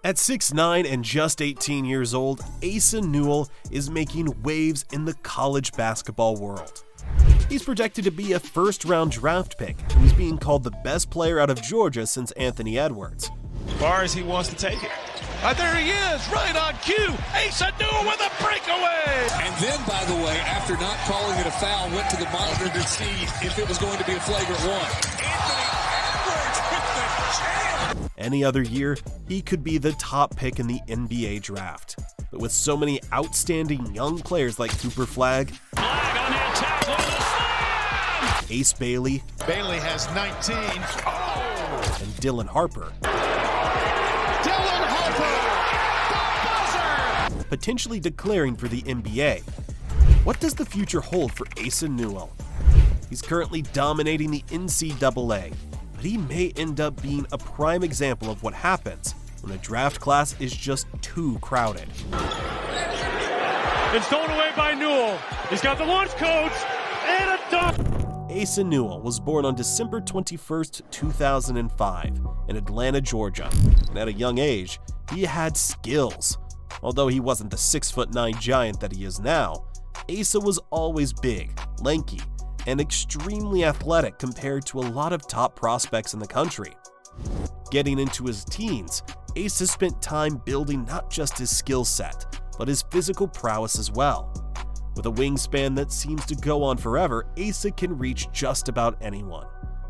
At 6'9" and just 18 years old, Asa Newell is making waves in the college basketball world. He's projected to be a first-round draft pick, and he's being called the best player out of Georgia since Anthony Edwards. As far as he wants to take it. There he is, right on cue. Asa Newell with a breakaway. And then, by the way, after not calling it a foul, went to the monitor to see if it was going to be a flagrant one. Anthony Edwards with the jam. Any other year, he could be the top pick in the NBA draft. But with so many outstanding young players like Cooper Flagg, Flag on the attack with a slam. Ace Bailey, Bailey has 19. Oh. and Dylan Harper, Dylan Harper, the buzzer. potentially declaring for the NBA. What does the future hold for Asa Newell? He's currently dominating the NCAA, but he may end up being a prime example of what happens when a draft class is just too crowded. It's stolen away by Newell. He's got the launch codes and a dunk. Asa Newell was born on December 21st, 2005 in Atlanta, Georgia, and at a young age, he had skills. Although he wasn't the 6'9" giant that he is now, Asa was always big, lanky, and extremely athletic compared to a lot of top prospects in the country. Getting into his teens, Asa spent time building not just his skill set, but his physical prowess as well. With a wingspan that seems to go on forever, Asa can reach just about anyone.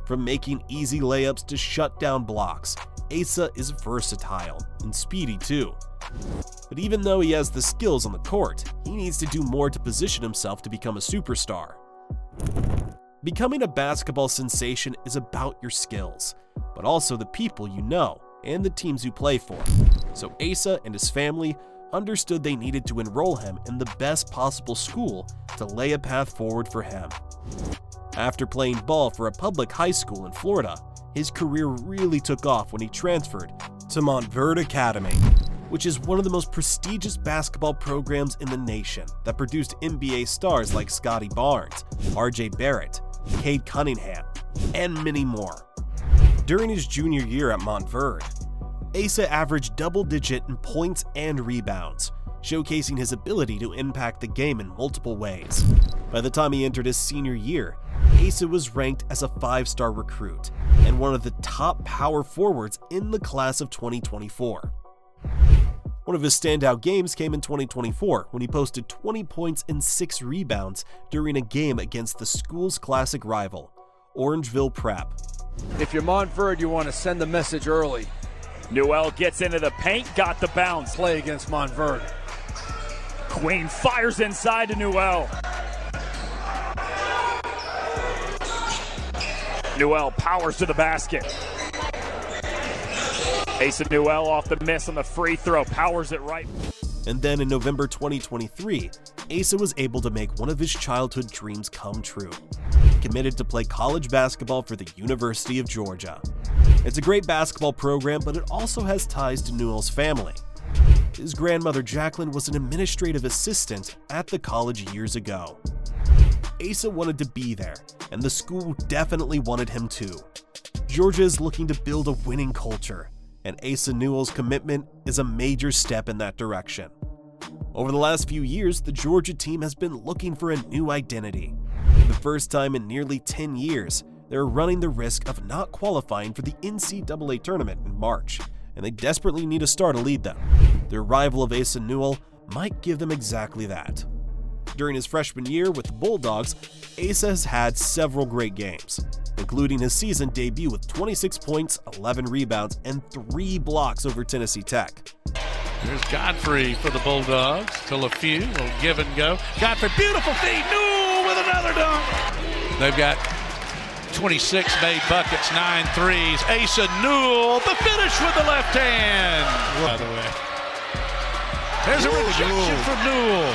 From making easy layups to shut down blocks, Asa is versatile and speedy too. But even though he has the skills on the court, he needs to do more to position himself to become a superstar. Becoming a basketball sensation is about your skills, but also the people you know and the teams you play for. So Asa and his family understood they needed to enroll him in the best possible school to lay a path forward for him. After playing ball for a public high school in Florida, his career really took off when he transferred to Montverde Academy, which is one of the most prestigious basketball programs in the nation that produced NBA stars like Scottie Barnes, RJ Barrett, Cade Cunningham, and many more. During his junior year at Montverde, Asa averaged double-digit in points and rebounds, showcasing his ability to impact the game in multiple ways. By the time he entered his senior year, Asa was ranked as a 5-star recruit and one of the top power forwards in the class of 2024. One of his standout games came in 2024 when he posted 20 points and 6 rebounds during a game against the school's classic rival, Orangeville Prep. If you're Montverde, you want to send the message early. Newell gets into the paint, got the bounce. Play against Montverde. Queen fires inside to Newell. Newell powers to the basket. Asa Newell off the miss on the free throw, powers it right. And then in November 2023, Asa was able to make one of his childhood dreams come true. He committed to play college basketball for the University of Georgia. It's a great basketball program, but it also has ties to Newell's family. His grandmother Jacqueline was an administrative assistant at the college years ago. Asa wanted to be there, and the school definitely wanted him too. Georgia is looking to build a winning culture, and Asa Newell's commitment is a major step in that direction. Over the last few years, the Georgia team has been looking for a new identity. For the first time in nearly 10 years, they're running the risk of not qualifying for the NCAA tournament in March, and they desperately need a star to lead them. The arrival of Asa Newell might give them exactly that. During his freshman year with the Bulldogs, Asa has had several great games, including his season debut with 26 points, 11 rebounds, and 3 blocks over Tennessee Tech. There's Godfrey for the Bulldogs. To LaFew, will give and go. Godfrey, beautiful feed. Newell with another dunk. They've got 26 made buckets, 9 threes. Asa Newell, the finish with the left hand. By the way, there's a rejection from Newell.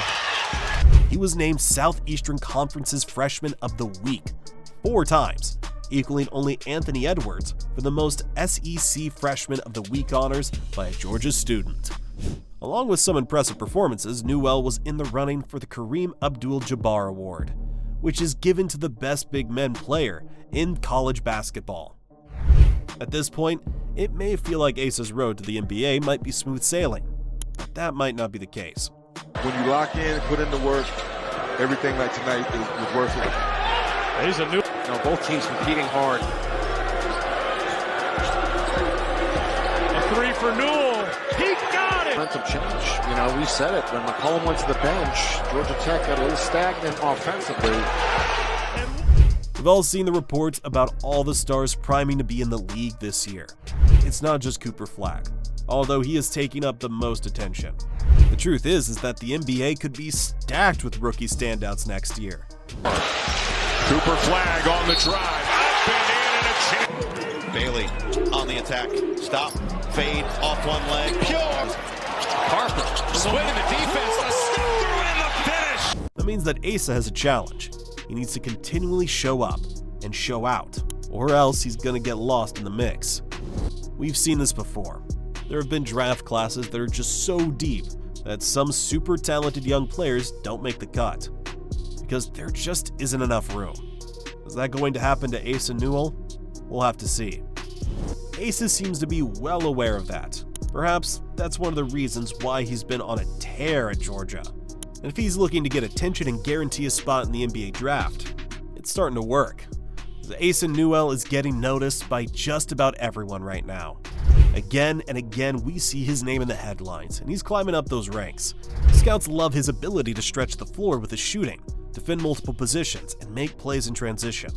He was named Southeastern Conference's Freshman of the Week 4 times, equaling only Anthony Edwards for the most SEC Freshman of the Week honors by a Georgia student. Along with some impressive performances, Newell was in the running for the Kareem Abdul-Jabbar Award, which is given to the best big men player in college basketball. At this point, it may feel like Asa's road to the NBA might be smooth sailing, but that might not be the case. When you lock in, put in the work, everything like tonight is worth it. He's a new. Both teams competing hard. A three for Newell. He got it. Momentum change. We said it. When McCollum went to the bench, Georgia Tech got a little stagnant offensively. We've all seen the reports about all the stars priming to be in the league this year. It's not just Cooper Flagg, although he is taking up the most attention. The truth is that the NBA could be stacked with rookie standouts next year. Cooper Flagg on the drive. Up and in and a chance. Bailey on the attack. Stop. Fade off one leg. Pure. Harper swinging the defense. A step through it in the finish. That means that Asa has a challenge. He needs to continually show up and show out, or else he's gonna get lost in the mix. We've seen this before. There have been draft classes that are just so deep that some super talented young players don't make the cut, because there just isn't enough room. Is that going to happen to Asa Newell? We'll have to see. Asa seems to be well aware of that. Perhaps that's one of the reasons why he's been on a tear at Georgia. And if he's looking to get attention and guarantee a spot in the NBA draft, it's starting to work. Asa Newell is getting noticed by just about everyone right now. Again and again, we see his name in the headlines, and he's climbing up those ranks. Scouts love his ability to stretch the floor with his shooting, defend multiple positions, and make plays in transition.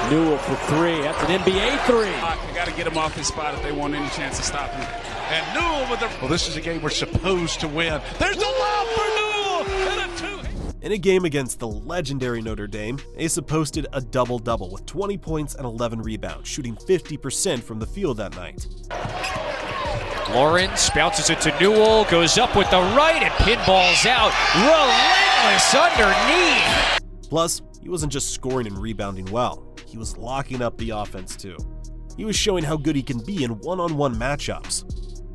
Newell for three. That's an NBA three. They got to get him off his spot if they want any chance of stopping him. And Newell with the... Well, this is a game we're supposed to win. There's the lob for Newell and a two. In a game against the legendary Notre Dame, Asa posted a double-double with 20 points and 11 rebounds, shooting 50% from the field that night. Lawrence bounces it to Newell, goes up with the right and pinballs out. Relentless underneath. Plus, he wasn't just scoring and rebounding well, he was locking up the offense too. He was showing how good he can be in one-on-one matchups.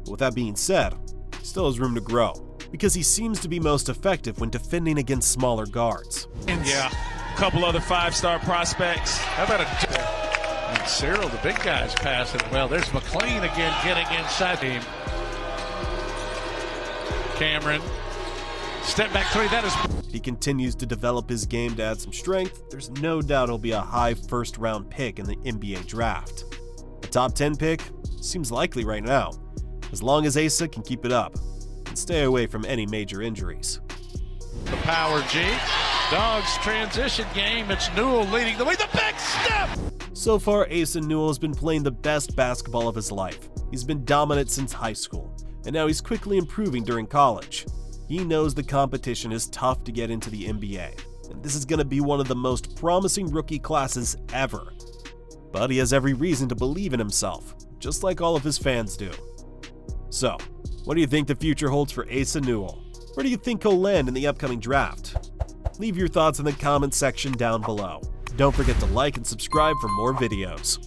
But with that being said, he still has room to grow, because he seems to be most effective when defending against smaller guards. Yeah, a couple other five-star prospects. How about and Cyril, the big guy's passing well. There's McLean again getting inside him. Cameron, step back three, that is... If he continues to develop his game to add some strength, there's no doubt he'll be a high first-round pick in the NBA draft. A top 10 pick seems likely right now, as long as Asa can keep it up and stay away from any major injuries. The power G. Dogs transition game. It's Newell leading the way. The big step! So far, Asa Newell has been playing the best basketball of his life. He's been dominant since high school, and now he's quickly improving during college. He knows the competition is tough to get into the NBA, and this is going to be one of the most promising rookie classes ever. But he has every reason to believe in himself, just like all of his fans do. So, what do you think the future holds for Asa Newell? Where do you think he'll land in the upcoming draft? Leave your thoughts in the comments section down below. Don't forget to like and subscribe for more videos.